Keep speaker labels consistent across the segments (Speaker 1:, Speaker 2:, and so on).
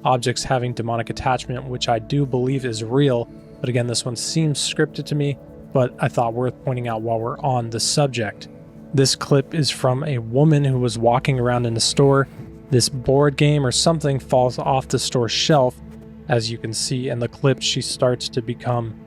Speaker 1: objects having demonic attachment, which I do believe is real. But again, this one seems scripted to me, but I thought worth pointing out while we're on the subject. This clip is from a woman who was walking around in the store. This board game or something falls off the store shelf, as you can see in the clip. She starts to become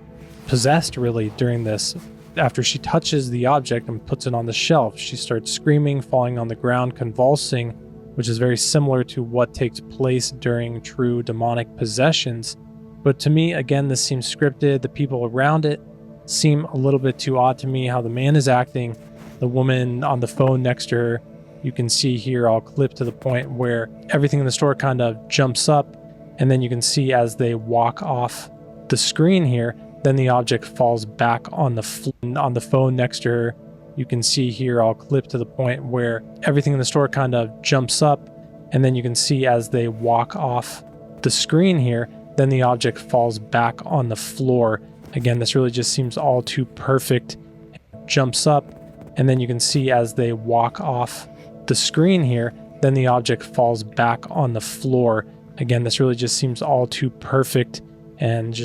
Speaker 1: possessed really during this. After she touches the object and puts it on the shelf, she starts screaming, falling on the ground, convulsing, which is very similar to what takes place during true demonic possessions. But to me, again, this seems scripted. The people around it seem a little bit too odd to me, how the man is acting. The woman on the phone next to her, you can see here, I'll clip to the point where everything in the store kind of jumps up, and then you can see as they walk off the screen here, then the object falls back on the phone next to her. You can see here, I'll clip to the point where everything in the store kind of jumps up, and then you can see as they walk off the screen here, then the object falls back on the floor. Again, this really just seems all too perfect. It jumps up, and then you can see as they walk off the screen here, then the object falls back on the floor. Again, this really just seems all too perfect, and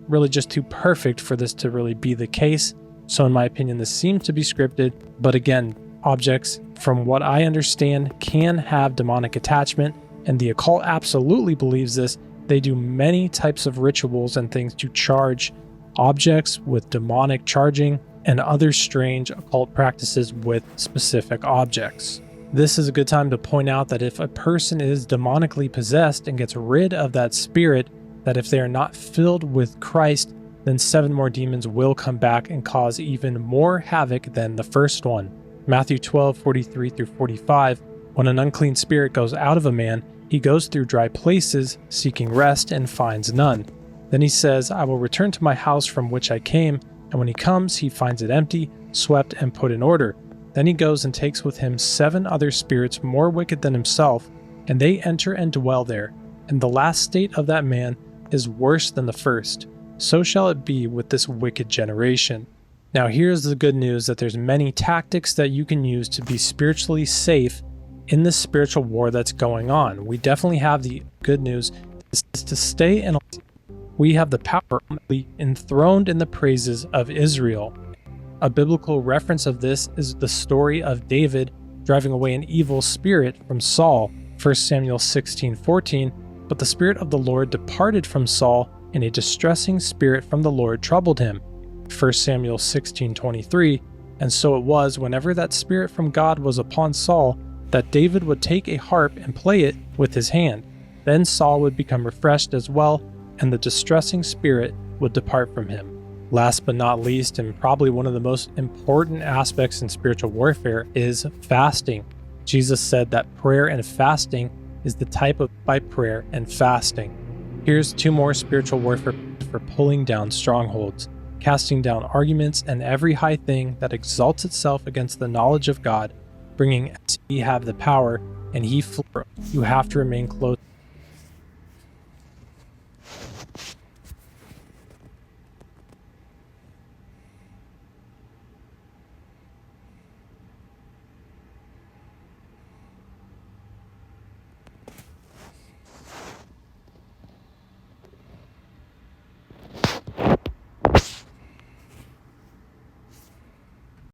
Speaker 1: really just too perfect for this to really be the case. So in my opinion, this seems to be scripted. But again, objects, from what I understand, can have demonic attachment, and the occult absolutely believes this. They do many types of rituals and things to charge objects with demonic charging and other strange occult practices with specific objects. This is a good time to point out that if a person is demonically possessed and gets rid of that spirit, that if they are not filled with Christ, then 7 more demons will come back and cause even more havoc than the first one. Matthew 12:43-45, when an unclean spirit goes out of a man, he goes through dry places, seeking rest, and finds none. Then he says, I will return to my house from which I came, and when he comes, he finds it empty, swept, and put in order. Then he goes and takes with him 7 other spirits more wicked than himself, and they enter and dwell there. And the last state of that man is worse than the first. So shall it be with this wicked generation. Now here's the good news, that there's many tactics that you can use to be spiritually safe in this spiritual war that's going on. We definitely have the good news is to stay in. We have the power enthroned in the praises of Israel. A biblical reference of this is the story of David driving away an evil spirit from Saul, 1 Samuel 16:14. But the spirit of the Lord departed from Saul, and a distressing spirit from the Lord troubled him, 1 Samuel 16:23. And so it was, whenever that spirit from God was upon Saul, that David would take a harp and play it with his hand. Then Saul would become refreshed as well, and the distressing spirit would depart from him. Last but not least, and probably one of the most important aspects in spiritual warfare, is fasting. Jesus said that prayer and fasting is the type of by prayer and fasting. Here's 2 more spiritual warfare for pulling down strongholds, casting down arguments and every high thing that exalts itself against the knowledge of God, bringing as ye have the power, and he flew. You have to remain close